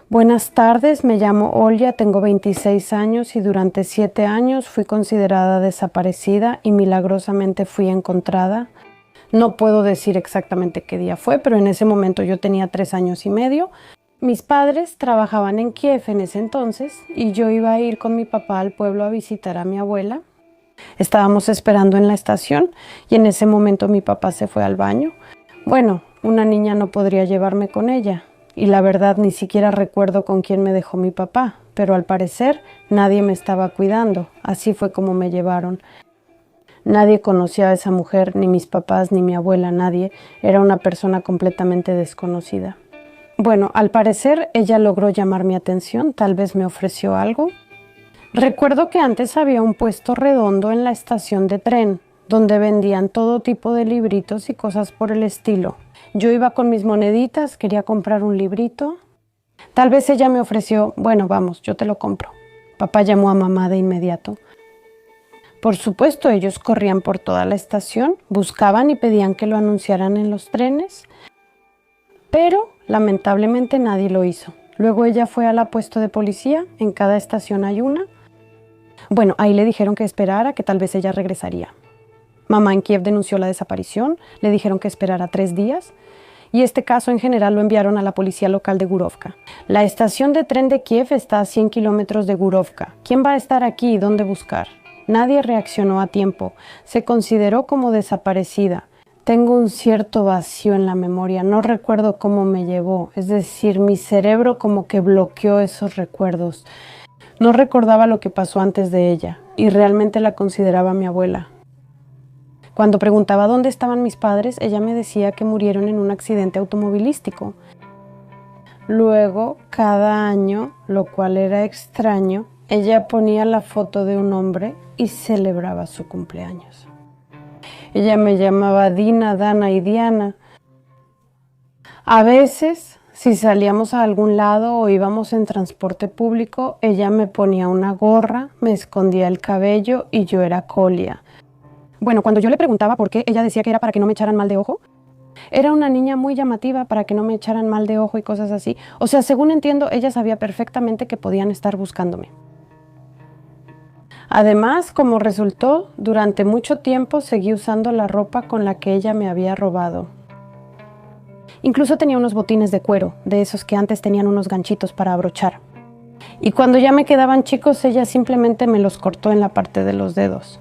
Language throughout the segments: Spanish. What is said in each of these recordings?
Buenas tardes, me llamo Olya, tengo 26 años y durante 7 años fui considerada desaparecida y milagrosamente fui encontrada. No puedo decir exactamente qué día fue, pero en ese momento yo tenía 3 años y medio. Mis padres trabajaban en Kiev en ese entonces y yo iba a ir con mi papá al pueblo a visitar a mi abuela. Estábamos esperando en la estación y en ese momento mi papá se fue al baño. Bueno, una niña no podría llevarme con ella. Y la verdad ni siquiera recuerdo con quién me dejó mi papá, pero al parecer nadie me estaba cuidando, así fue como me llevaron. Nadie conocía a esa mujer, ni mis papás, ni mi abuela, nadie, era una persona completamente desconocida. Bueno, al parecer ella logró llamar mi atención, tal vez me ofreció algo. Recuerdo que antes había un puesto redondo en la estación de tren, donde vendían todo tipo de libritos y cosas por el estilo. Yo iba con mis moneditas, quería comprar un librito. Tal vez ella me ofreció, bueno, vamos, yo te lo compro. Papá llamó a mamá de inmediato. Por supuesto, ellos corrían por toda la estación, buscaban y pedían que lo anunciaran en los trenes, pero lamentablemente nadie lo hizo. Luego ella fue al puesto de policía, en cada estación hay una. Bueno, ahí le dijeron que esperara, que tal vez ella regresaría. Mamá en Kiev denunció la desaparición, le dijeron que esperara 3 días y este caso en general lo enviaron a la policía local de Gurovka. La estación de tren de Kiev está a 100 kilómetros de Gurovka. ¿Quién va a estar aquí y dónde buscar? Nadie reaccionó a tiempo. Se consideró como desaparecida. Tengo un cierto vacío en la memoria. No recuerdo cómo me llevó. Es decir, mi cerebro como que bloqueó esos recuerdos. No recordaba lo que pasó antes de ella y realmente la consideraba mi abuela. Cuando preguntaba dónde estaban mis padres, ella me decía que murieron en un accidente automovilístico. Luego, cada año, lo cual era extraño, ella ponía la foto de un hombre y celebraba su cumpleaños. Ella me llamaba Dina, Dana y Diana. A veces, si salíamos a algún lado o íbamos en transporte público, ella me ponía una gorra, me escondía el cabello y yo era Kolya. Bueno, cuando yo le preguntaba por qué, ella decía que era para que no me echaran mal de ojo. Era una niña muy llamativa para que no me echaran mal de ojo y cosas así. O sea, según entiendo, ella sabía perfectamente que podían estar buscándome. Además, como resultó, durante mucho tiempo seguí usando la ropa con la que ella me había robado. Incluso tenía unos botines de cuero, de esos que antes tenían unos ganchitos para abrochar. Y cuando ya me quedaban chicos, ella simplemente me los cortó en la parte de los dedos.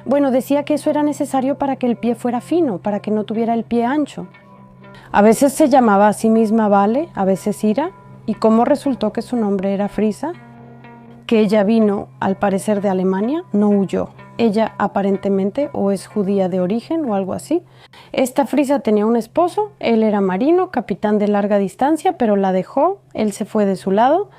Bueno, decía que eso era necesario para que el pie fuera fino, para que no tuviera el pie ancho. A veces se llamaba a sí misma Vale, a veces Ira, y como resultó que su nombre era Frisa, que ella vino, al parecer, de Alemania, no huyó. Ella aparentemente o es judía de origen o algo así. Esta Frisa tenía un esposo, él era marino, capitán de larga distancia, pero la dejó, él se fue de su lado.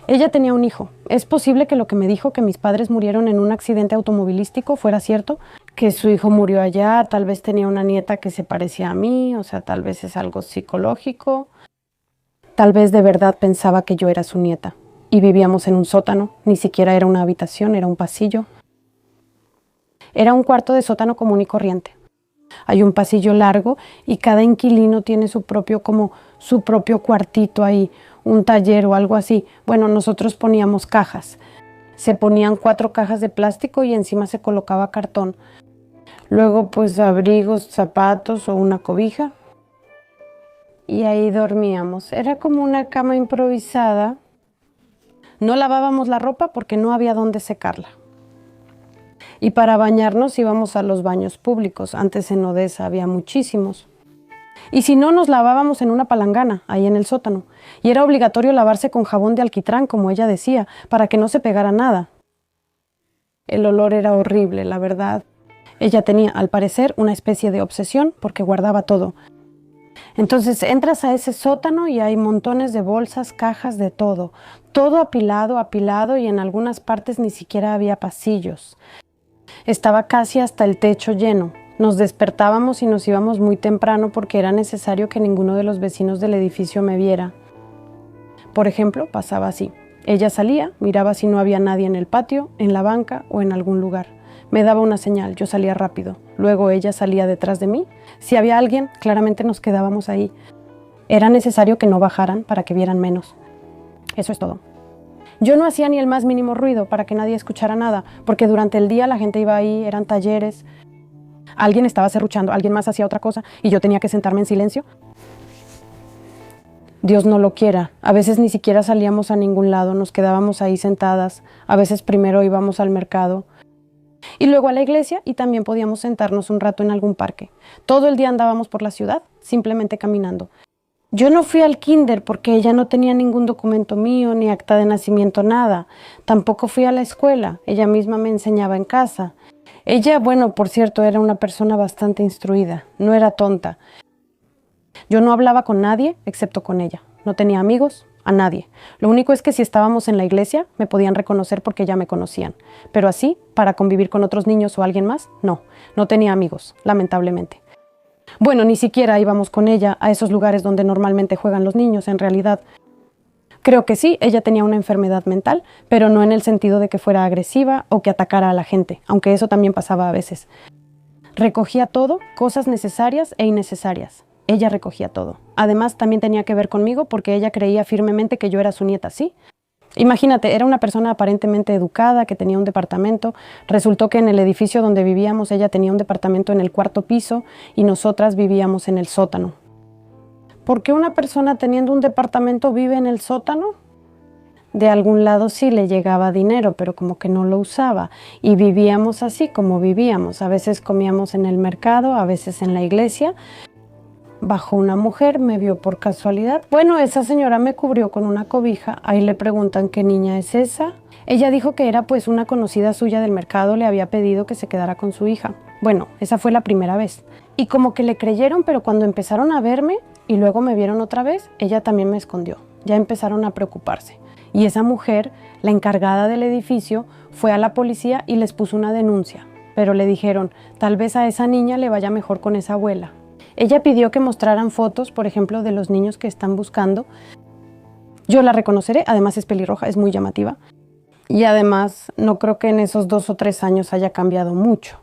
Ella tenía un hijo. Es posible que lo que me dijo que mis padres murieron en un accidente automovilístico fuera cierto, que su hijo murió allá, tal vez tenía una nieta que se parecía a mí, o sea, tal vez es algo psicológico. Tal vez de verdad pensaba que yo era su nieta. Y vivíamos en un sótano, ni siquiera era una habitación, era un pasillo. Era un cuarto de sótano común y corriente. Hay un pasillo largo y cada inquilino tiene su propio cuartito ahí, un taller o algo así. Bueno, nosotros poníamos cajas. Se ponían 4 cajas de plástico y encima se colocaba cartón. Luego pues abrigos, zapatos o una cobija. Y ahí dormíamos. Era como una cama improvisada. No lavábamos la ropa porque no había dónde secarla. Y para bañarnos íbamos a los baños públicos. Antes en Odessa había muchísimos. Y si no, nos lavábamos en una palangana, ahí en el sótano. Y era obligatorio lavarse con jabón de alquitrán, como ella decía, para que no se pegara nada. El olor era horrible, la verdad. Ella tenía, al parecer, una especie de obsesión porque guardaba todo. Entonces entras a ese sótano y hay montones de bolsas, cajas, de todo. Todo apilado y en algunas partes ni siquiera había pasillos. Estaba casi hasta el techo lleno. Nos despertábamos y nos íbamos muy temprano porque era necesario que ninguno de los vecinos del edificio me viera. Por ejemplo, pasaba así. Ella salía, miraba si no había nadie en el patio, en la banca o en algún lugar. Me daba una señal, yo salía rápido. Luego ella salía detrás de mí. Si había alguien, claramente nos quedábamos ahí. Era necesario que no bajaran para que vieran menos. Eso es todo. Yo no hacía ni el más mínimo ruido para que nadie escuchara nada, porque durante el día la gente iba ahí, eran talleres, alguien estaba serruchando, alguien más hacía otra cosa y yo tenía que sentarme en silencio. Dios no lo quiera, a veces ni siquiera salíamos a ningún lado, nos quedábamos ahí sentadas, a veces primero íbamos al mercado y luego a la iglesia y también podíamos sentarnos un rato en algún parque. Todo el día andábamos por la ciudad, simplemente caminando. Yo no fui al kinder porque ella no tenía ningún documento mío, ni acta de nacimiento, nada. Tampoco fui a la escuela, ella misma me enseñaba en casa. Ella, bueno, por cierto, era una persona bastante instruida, no era tonta. Yo no hablaba con nadie excepto con ella, no tenía amigos, a nadie. Lo único es que si estábamos en la iglesia me podían reconocer porque ya me conocían. Pero así, para convivir con otros niños o alguien más, no tenía amigos, lamentablemente. Bueno, ni siquiera íbamos con ella a esos lugares donde normalmente juegan los niños, en realidad. Creo que sí, ella tenía una enfermedad mental, pero no en el sentido de que fuera agresiva o que atacara a la gente, aunque eso también pasaba a veces. Recogía todo, cosas necesarias e innecesarias. Ella recogía todo. Además, también tenía que ver conmigo porque ella creía firmemente que yo era su nieta, ¿sí? Imagínate, era una persona aparentemente educada, que tenía un departamento. Resultó que en el edificio donde vivíamos ella tenía un departamento en el 4º piso y nosotras vivíamos en el sótano. ¿Por qué una persona teniendo un departamento vive en el sótano? De algún lado sí le llegaba dinero, pero como que no lo usaba. Y vivíamos así como vivíamos. A veces comíamos en el mercado, a veces en la iglesia. Bajó una mujer, me vio por casualidad. Bueno, esa señora me cubrió con una cobija. Ahí le preguntan qué niña es esa. Ella dijo que era pues una conocida suya del mercado, le había pedido que se quedara con su hija. Bueno, esa fue la primera vez. Y como que le creyeron, pero cuando empezaron a verme y luego me vieron otra vez, ella también me escondió. Ya empezaron a preocuparse. Y esa mujer, la encargada del edificio, fue a la policía y les puso una denuncia. Pero le dijeron, tal vez a esa niña le vaya mejor con esa abuela. Ella pidió que mostraran fotos, por ejemplo, de los niños que están buscando. Yo la reconoceré, además es pelirroja, es muy llamativa. Y además no creo que en esos 2 o 3 años haya cambiado mucho.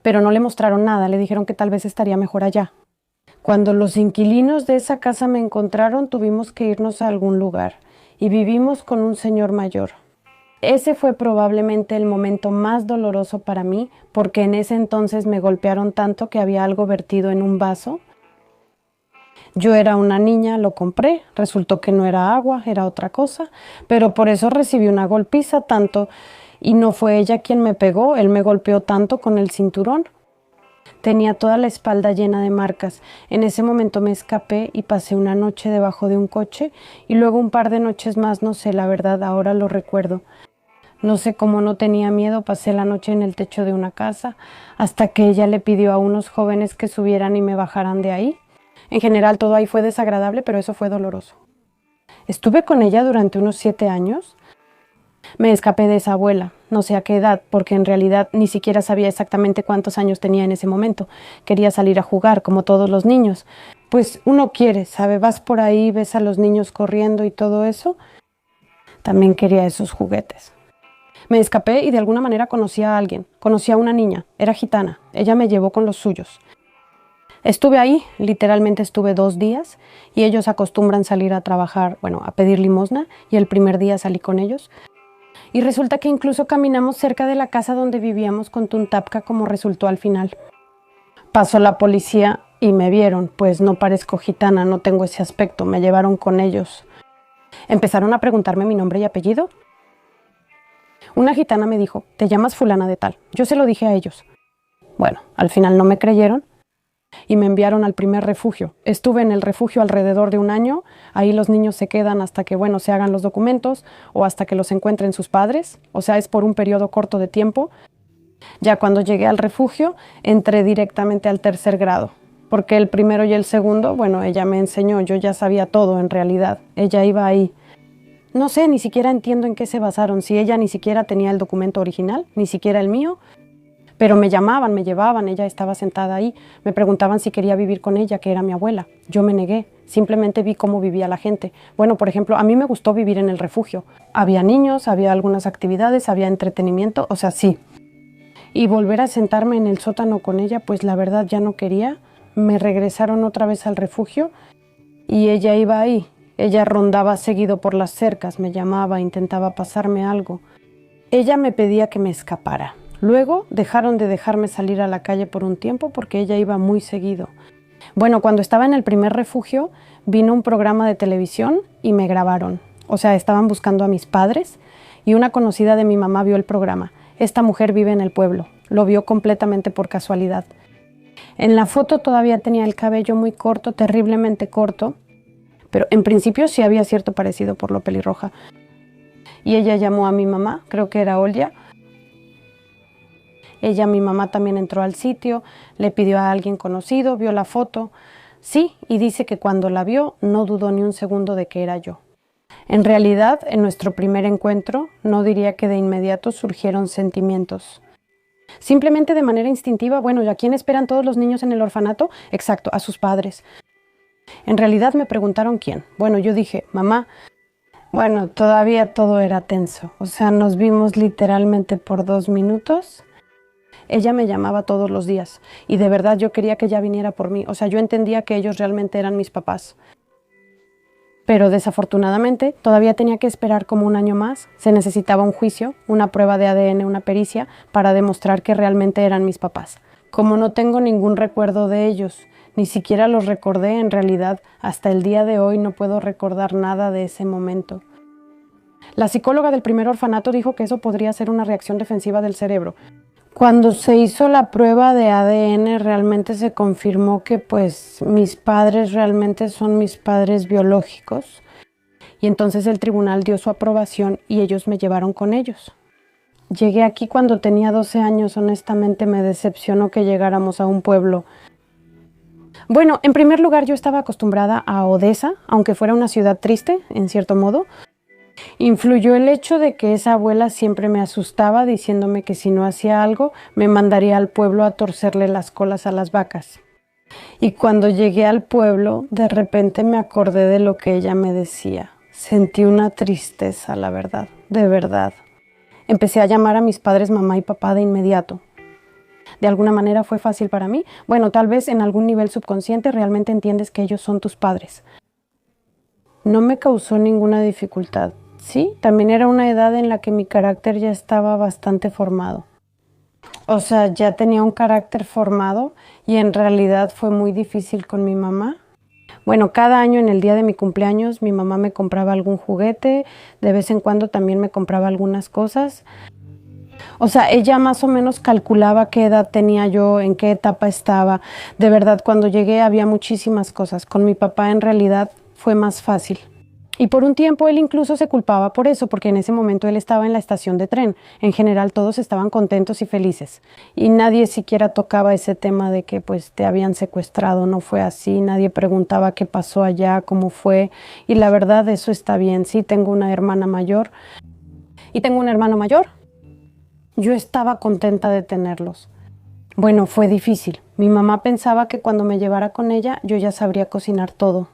Pero no le mostraron nada, le dijeron que tal vez estaría mejor allá. Cuando los inquilinos de esa casa me encontraron, tuvimos que irnos a algún lugar. Y vivimos con un señor mayor. Ese fue probablemente el momento más doloroso para mí, porque en ese entonces me golpearon tanto que había algo vertido en un vaso. Yo era una niña, lo compré, resultó que no era agua, era otra cosa, pero por eso recibí una golpiza tanto, y no fue ella quien me pegó, él me golpeó tanto con el cinturón. Tenía toda la espalda llena de marcas. En ese momento me escapé y pasé una noche debajo de un coche y luego un par de noches más, no sé, la verdad, ahora lo recuerdo. No sé cómo no tenía miedo, pasé la noche en el techo de una casa hasta que ella le pidió a unos jóvenes que subieran y me bajaran de ahí. En general todo ahí fue desagradable, pero eso fue doloroso. Estuve con ella durante unos 7 años. Me escapé de esa abuela, no sé a qué edad, porque en realidad ni siquiera sabía exactamente cuántos años tenía en ese momento. Quería salir a jugar, como todos los niños. Pues uno quiere, ¿sabe? Vas por ahí, ves a los niños corriendo y todo eso. También quería esos juguetes. Me escapé y de alguna manera conocí a alguien. Conocí a una niña, era gitana. Ella me llevó con los suyos. Estuve ahí, literalmente estuve 2 días, y ellos acostumbran salir a trabajar, bueno, a pedir limosna, y el primer día salí con ellos. Y resulta que incluso caminamos cerca de la casa donde vivíamos con Tuntapka, como resultó al final. Pasó la policía y me vieron, pues no parezco gitana, no tengo ese aspecto, me llevaron con ellos. Empezaron a preguntarme mi nombre y apellido. Una gitana me dijo, te llamas fulana de tal. Yo se lo dije a ellos. Bueno, al final no me creyeron y me enviaron al primer refugio. Estuve en el refugio alrededor de 1 año. Ahí los niños se quedan hasta que, bueno, se hagan los documentos o hasta que los encuentren sus padres. O sea, es por un periodo corto de tiempo. Ya cuando llegué al refugio, entré directamente al 3er grado. Porque el primero y el segundo, bueno, ella me enseñó. Yo ya sabía todo en realidad. Ella iba ahí. No sé, ni siquiera entiendo en qué se basaron, si ella ni siquiera tenía el documento original, ni siquiera el mío, pero me llamaban, me llevaban, ella estaba sentada ahí, me preguntaban si quería vivir con ella, que era mi abuela. Yo me negué, simplemente vi cómo vivía la gente. Bueno, por ejemplo, a mí me gustó vivir en el refugio. Había niños, había algunas actividades, había entretenimiento, o sea, sí. Y volver a sentarme en el sótano con ella, pues la verdad ya no quería. Me regresaron otra vez al refugio y ella iba ahí. Ella rondaba seguido por las cercas, me llamaba, intentaba pasarme algo. Ella me pedía que me escapara. Luego dejaron de dejarme salir a la calle por un tiempo porque ella iba muy seguido. Bueno, cuando estaba en el primer refugio, vino un programa de televisión y me grabaron. O sea, estaban buscando a mis padres y una conocida de mi mamá vio el programa. Esta mujer vive en el pueblo. Lo vio completamente por casualidad. En la foto todavía tenía el cabello muy corto, terriblemente corto, pero en principio sí había cierto parecido por lo pelirroja. Y ella llamó a mi mamá, creo que era Olya. Mi mamá también entró al sitio, le pidió a alguien conocido, vio la foto. Sí, y dice que cuando la vio no dudó ni un segundo de que era yo. En realidad, en nuestro primer encuentro, no diría que de inmediato surgieron sentimientos. Simplemente de manera instintiva, bueno, ¿y a quién esperan todos los niños en el orfanato? Exacto, a sus padres. En realidad me preguntaron quién. Bueno, yo dije, mamá. Bueno, todavía todo era tenso. O sea, nos vimos literalmente por 2 minutos. Ella me llamaba todos los días y de verdad yo quería que ella viniera por mí. O sea, yo entendía que ellos realmente eran mis papás. Pero desafortunadamente todavía tenía que esperar como 1 año más. Se necesitaba un juicio, una prueba de ADN, una pericia, para demostrar que realmente eran mis papás. Como no tengo ningún recuerdo de ellos, ni siquiera los recordé en realidad, hasta el día de hoy no puedo recordar nada de ese momento. La psicóloga del primer orfanato dijo que eso podría ser una reacción defensiva del cerebro. Cuando se hizo la prueba de ADN realmente se confirmó que pues mis padres realmente son mis padres biológicos y entonces el tribunal dio su aprobación y ellos me llevaron con ellos. Llegué aquí cuando tenía 12 años, honestamente me decepcionó que llegáramos a un pueblo. Bueno, en primer lugar yo estaba acostumbrada a Odessa, aunque fuera una ciudad triste, en cierto modo. Influyó el hecho de que esa abuela siempre me asustaba diciéndome que si no hacía algo me mandaría al pueblo a torcerle las colas a las vacas. Y cuando llegué al pueblo, de repente me acordé de lo que ella me decía. Sentí una tristeza, la verdad, de verdad. Empecé a llamar a mis padres mamá y papá de inmediato. ¿De alguna manera fue fácil para mí? Bueno, tal vez en algún nivel subconsciente realmente entiendes que ellos son tus padres. No me causó ninguna dificultad. Sí, también era una edad en la que mi carácter ya estaba bastante formado. O sea, ya tenía un carácter formado y en realidad fue muy difícil con mi mamá. Bueno, cada año en el día de mi cumpleaños mi mamá me compraba algún juguete, de vez en cuando también me compraba algunas cosas. O sea, ella más o menos calculaba qué edad tenía yo, en qué etapa estaba. De verdad, cuando llegué había muchísimas cosas. Con mi papá en realidad fue más fácil. Y por un tiempo él incluso se culpaba por eso, porque en ese momento él estaba en la estación de tren. En general todos estaban contentos y felices. Y nadie siquiera tocaba ese tema de que pues te habían secuestrado, no fue así. Nadie preguntaba qué pasó allá, cómo fue. Y la verdad eso está bien. Sí, tengo una hermana mayor y tengo un hermano mayor. Yo estaba contenta de tenerlos. Bueno, fue difícil. Mi mamá pensaba que cuando me llevara con ella yo ya sabría cocinar todo.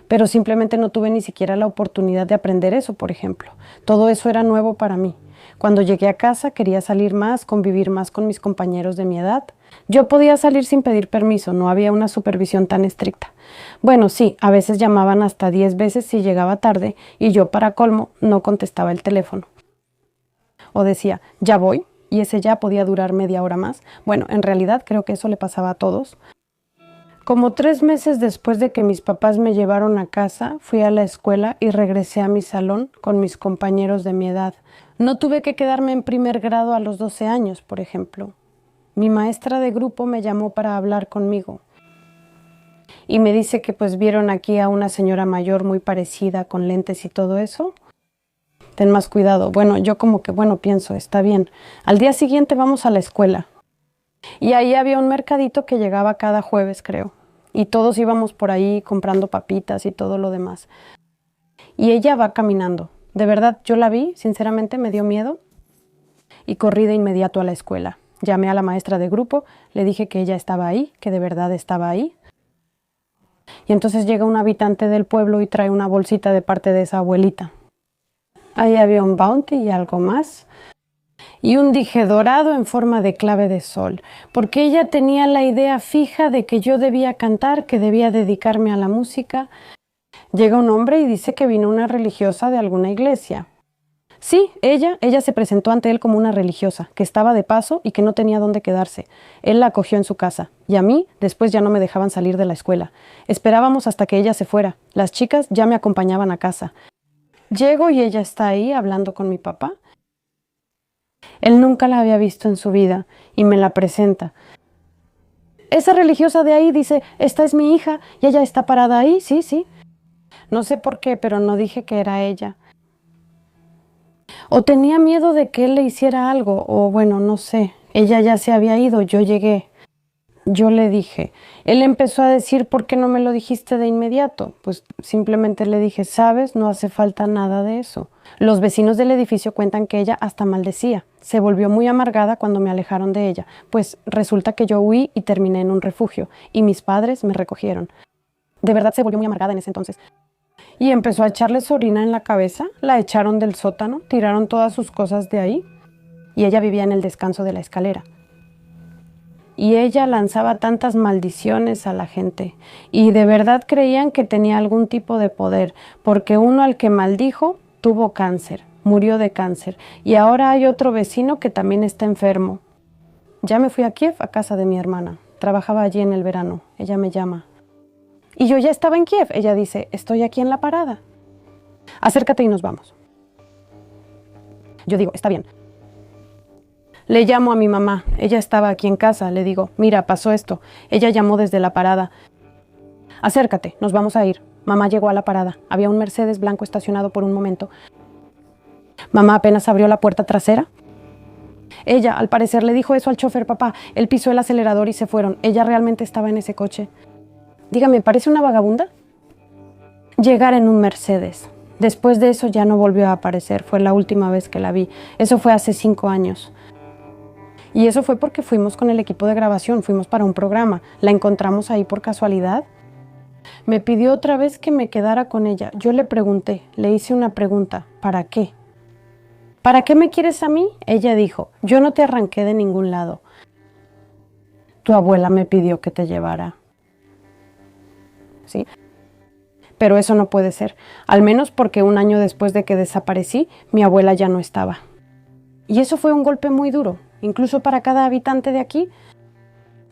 Pero simplemente no tuve ni siquiera la oportunidad de aprender eso, por ejemplo. Todo eso era nuevo para mí. Cuando llegué a casa quería salir más, convivir más con mis compañeros de mi edad. Yo podía salir sin pedir permiso, no había una supervisión tan estricta. Bueno, sí, a veces llamaban hasta 10 veces si llegaba tarde y yo, para colmo, no contestaba el teléfono. O decía, ya voy, y ese ya podía durar media hora más. Bueno, en realidad creo que eso le pasaba a todos. Como 3 meses después de que mis papás me llevaron a casa, fui a la escuela y regresé a mi salón con mis compañeros de mi edad. No tuve que quedarme en primer grado a los 12 años, por ejemplo. Mi maestra de grupo me llamó para hablar conmigo. Y me dice que pues vieron aquí a una señora mayor muy parecida, con lentes y todo eso. Ten más cuidado. Bueno, yo como que pienso, está bien. Al día siguiente vamos a la escuela. Y ahí había un mercadito que llegaba cada jueves, creo. Y todos íbamos por ahí comprando papitas y todo lo demás. Y ella va caminando. De verdad, yo la vi, sinceramente me dio miedo. Y corrí de inmediato a la escuela. Llamé a la maestra de grupo, le dije que ella estaba ahí, que de verdad estaba ahí. Y entonces llega un habitante del pueblo y trae una bolsita de parte de esa abuelita. Ahí había un Bounty y algo más. Y un dije dorado en forma de clave de sol, porque ella tenía la idea fija de que yo debía cantar, que debía dedicarme a la música. Llega un hombre y dice que vino una religiosa de alguna iglesia. Sí, ella se presentó ante él como una religiosa, que estaba de paso y que no tenía dónde quedarse. Él la acogió en su casa, y a mí después ya no me dejaban salir de la escuela. Esperábamos hasta que ella se fuera. Las chicas ya me acompañaban a casa. Llego y ella está ahí hablando con mi papá. Él nunca la había visto en su vida y me la presenta. Esa religiosa de ahí dice, esta es mi hija y ella está parada ahí, sí, sí. No sé por qué, pero no dije que era ella. O tenía miedo de que él le hiciera algo, o bueno, no sé. Ella ya se había ido, yo llegué. Yo le dije. Él empezó a decir, ¿por qué no me lo dijiste de inmediato? Pues simplemente le dije, ¿sabes? No hace falta nada de eso. Los vecinos del edificio cuentan que ella hasta maldecía. Se volvió muy amargada cuando me alejaron de ella, pues resulta que yo huí y terminé en un refugio, y mis padres me recogieron. De verdad se volvió muy amargada en ese entonces. Y empezó a echarle su orina en la cabeza, la echaron del sótano, tiraron todas sus cosas de ahí, y ella vivía en el descanso de la escalera. Y ella lanzaba tantas maldiciones a la gente, y de verdad creían que tenía algún tipo de poder, porque uno al que maldijo tuvo cáncer, murió de cáncer, y ahora hay otro vecino que también está enfermo. Ya me fui a Kiev, a casa de mi hermana. Trabajaba allí en el verano. Ella me llama. Y yo ya estaba en Kiev. Ella dice, estoy aquí en la parada. Acércate y nos vamos. Yo digo, está bien. Le llamo a mi mamá. Ella estaba aquí en casa. Le digo, mira, pasó esto. Ella llamó desde la parada. Acércate, nos vamos a ir. Mamá llegó a la parada. Había un Mercedes blanco estacionado por un momento. Mamá apenas abrió la puerta trasera. Ella, al parecer, le dijo eso al chofer, papá. Él pisó el acelerador y se fueron. Ella realmente estaba en ese coche. Dígame, ¿parece una vagabunda? Llegar en un Mercedes. Después de eso ya no volvió a aparecer. Fue la última vez que la vi. Eso fue hace 5 años. Y eso fue porque fuimos con el equipo de grabación. Fuimos para un programa. La encontramos ahí por casualidad. Me pidió otra vez que me quedara con ella. Yo le pregunté, le hice una pregunta. ¿Para qué? ¿Para qué me quieres a mí? Ella dijo, yo no te arranqué de ningún lado. Tu abuela me pidió que te llevara. ¿Sí? Pero eso no puede ser, al menos porque un año después de que desaparecí, mi abuela ya no estaba. Y eso fue un golpe muy duro, incluso para cada habitante de aquí.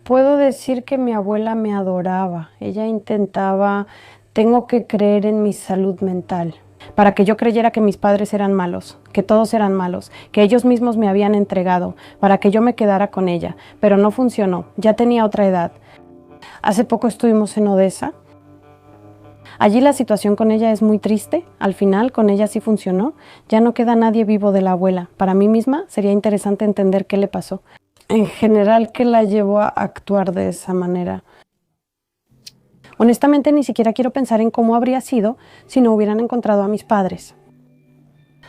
Puedo decir que mi abuela me adoraba, ella intentaba, tengo que creer en mi salud mental, para que yo creyera que mis padres eran malos, que todos eran malos, que ellos mismos me habían entregado, para que yo me quedara con ella, pero no funcionó, ya tenía otra edad. Hace poco estuvimos en Odessa. Allí la situación con ella es muy triste, al final con ella sí funcionó, ya no queda nadie vivo de la abuela. Para mí misma sería interesante entender qué le pasó. En general, ¿qué la llevó a actuar de esa manera? Honestamente ni siquiera quiero pensar en cómo habría sido si no hubieran encontrado a mis padres.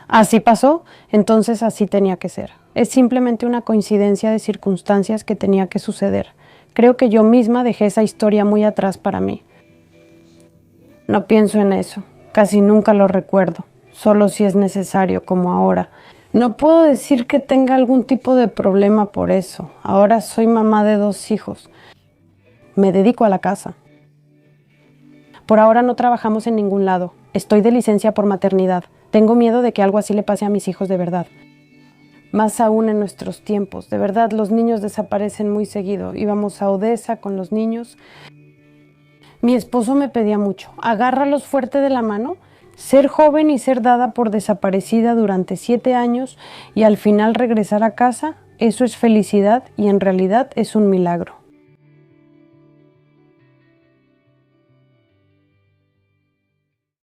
Así pasó, entonces así tenía que ser. Es simplemente una coincidencia de circunstancias que tenía que suceder. Creo que yo misma dejé esa historia muy atrás para mí. No pienso en eso, casi nunca lo recuerdo, solo si es necesario, como ahora. No puedo decir que tenga algún tipo de problema por eso. Ahora soy mamá de 2 hijos. Me dedico a la casa. Por ahora no trabajamos en ningún lado. Estoy de licencia por maternidad. Tengo miedo de que algo así le pase a mis hijos de verdad. Más aún en nuestros tiempos. De verdad, los niños desaparecen muy seguido. Íbamos a Odessa con los niños. Mi esposo me pedía mucho, agárralos fuerte de la mano, ser joven y ser dada por desaparecida durante 7 años y al final regresar a casa, eso es felicidad y en realidad es un milagro.